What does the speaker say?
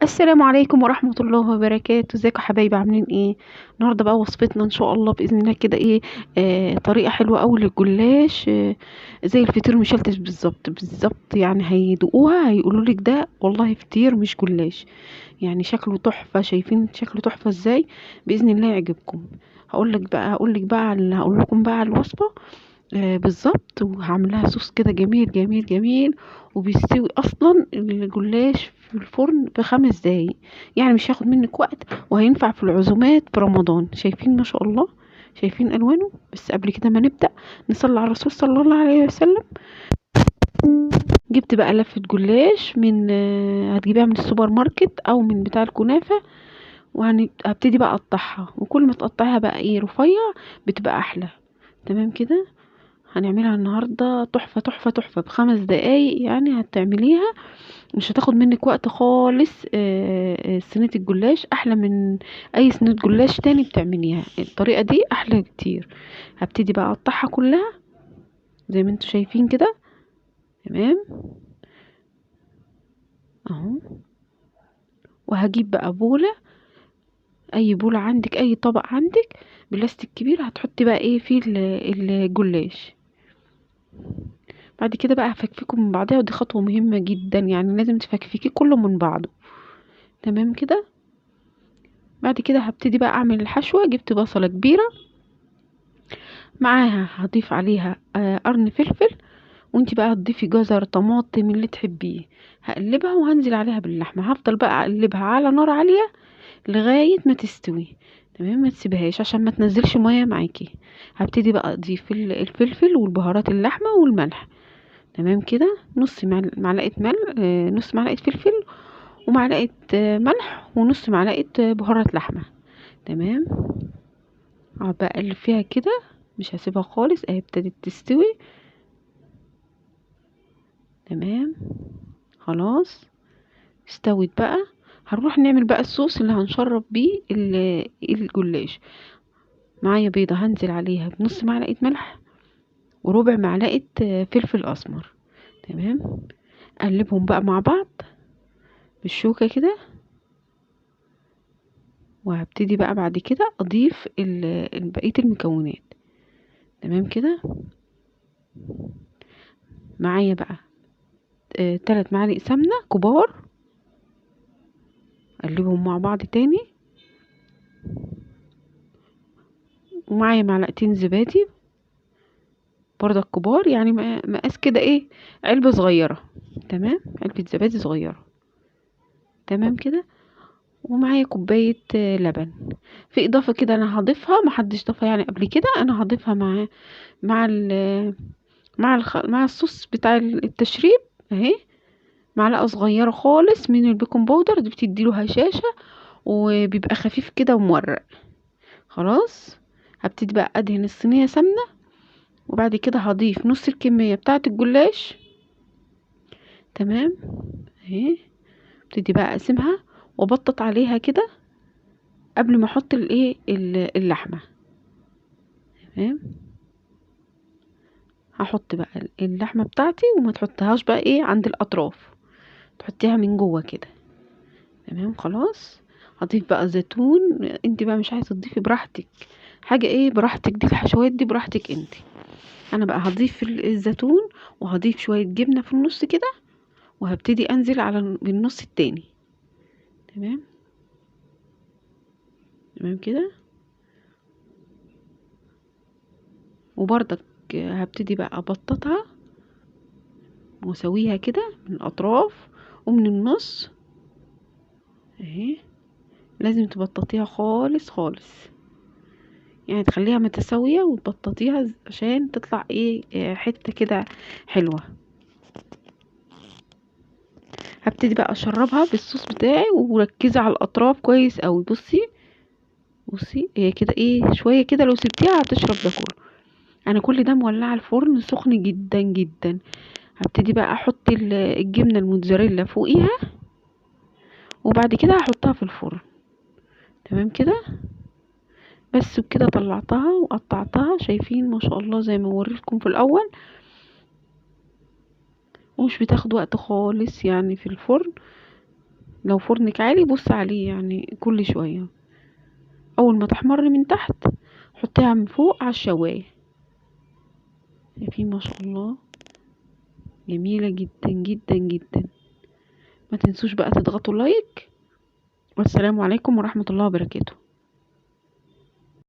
السلام عليكم ورحمة الله وبركاته. ازيكم يا حبايبي؟ عاملين ايه؟ النهارده بقى وصفتنا ان شاء الله باذن الله كده ايه. طريقة حلوة قوي للجلاش. زي الفطير مشلتت بالظبط بالظبط، يعني هيدوقوها هيقولوا لك ده والله فطير مش جلاش. يعني شكله تحفة، شايفين شكله تحفة ازاي؟ باذن الله يعجبكم. هقول لكم بقى على الوصفة. بالظبط، وهعملها صوص كده جميل جميل جميل. وبيستوي اصلا الجلاش في الفرن ب5 دقايق، يعني مش هياخد منك وقت، وهينفع في العزومات في رمضان. شايفين ما شاء الله؟ شايفين الوانه؟ بس قبل كده ما نبدأ نصلي على الرسول صلى الله عليه وسلم. جبت بقى لفة جلاش من هتجيبيها من السوبر ماركت او من بتاع الكنافة. وهبتدي بقى اقطعها، وكل ما تقطعها بقى ايه رفيع بتبقى احلى. تمام كده. هنعملها النهاردة تحفة تحفة تحفة ب5 دقايق، يعني هتعمليها مش هتاخد منك وقت خالص. صينية الجلاش احلى من اي صينية جلاش تاني بتعمليها، الطريقة دي احلى كتير. هبتدي بقى اقطعها كلها زي ما انتوا شايفين كده. تمام اهو. وهجيب بقى بولة، اي بولة عندك، اي طبق عندك بلاستيك كبير، هتحطي بقى ايه فيه الجلاش. بعد كده بقى هفكفكه من بعضها، ودي خطوة مهمة جدا، يعني لازم تفكفكيه كله من بعضه. تمام كده. بعد كده هبتدي بقى اعمل الحشوة. جبت بصلة كبيرة، معاها هضيف عليها قرن فلفل، وانتي بقى هتضيفي جزر طماطم اللي تحبيه. هقلبها وهنزل عليها باللحمة، هفضل بقى اقلبها على نار عالية لغاية ما تستوي. تمام، ما تسيبهاش عشان ما تنزلش مية معاكي. هبتدي بقى اضيف الفلفل والبهارات، اللحمة والملح. تمام كده. معلقة ملح، نص معلقة فلفل، ومعلقة ملح، ونص معلقة بهارات لحمة. تمام. اقعد بقى اقلب فيها كده، مش هسيبها خالص، اهي ابتدت تستوي. تمام. خلاص استوت بقى. هنروح نعمل بقى الصوص اللي هنشرب بيه الجلاش. معايا بيضة هنزل عليها بنص معلقة ملح، وربع معلقة فلفل اسمر. تمام. اقلبهم بقى مع بعض بالشوكة كده. وهبتدي بقى بعد كده اضيف بقية المكونات. تمام كده. معايا بقى 3 معالق سمنة كبار، اقلبهم مع بعض تاني. ومعايا معلقتين زبادي برضك كبار، يعني مقاس كده ايه، علبة صغيرة. تمام، علبة زبادي صغيرة. تمام كده. ومعايا كوباية لبن. في اضافة كده انا هضيفها، محدش ضافها يعني قبل كده، انا هضيفها مع ال مع الصوص بتاع التشريب اهي. معلقة صغيرة خالص من البيكنج باودر، دي بتديله هشاشة وبيبقى خفيف كده ومورق. خلاص. هبتدي بقى ادهن الصينية سمنة، وبعد كده هضيف نص الكمية بتاعة الجلاش. تمام اهي. ابتدي بقى اقسمها وابطط عليها كده قبل ما احط اللحمة. تمام. هحط بقى اللحمة بتاعتي، وما تحطهاش بقى ايه عند الاطراف، تحطيها من جوه كده. تمام خلاص. هضيف بقى زيتون، انت بقى مش عايزه تضيفي براحتك، حاجه ايه براحتك، دي الحشوات دي براحتك انت. انا بقى هضيف الزيتون، وهضيف شويه جبنه في النص كده، وهبتدي انزل على بالنص التاني. تمام. تمام كده. وبرضك هبتدي بقى ابططها واسويها كده من الاطراف ومن النص اهي. لازم تبططيها خالص خالص، يعني تخليها متساوية وتبططيها عشان تطلع ايه حتة كده حلوة. هبتدي بقى اشربها بالصوص بتاعي، وركزي على الاطراف كويس قوي. بصي بصي هي كده ايه، شوية كده لو سبتيها هتشرب ده كله. انا كل ده مولعة الفرن سخن جدا جدا. هبتدي بقى احط الجبنة الموتزاريلا فوقيها، وبعد كده هحطها في الفرن. تمام كده. بس بكده طلعتها وقطعتها، شايفين ما شاء الله زي ما وريتكم في الاول. ومش بتاخد وقت خالص يعني في الفرن. لو فرنك عالي بص عليه يعني كل شوية، اول ما تحمر من تحت حطيها من فوق على الشواية. شايفين ما شاء الله، جميلة جدا جدا جدا. ما تنسوش بقى تضغطوا لايك، والسلام عليكم ورحمة الله وبركاته.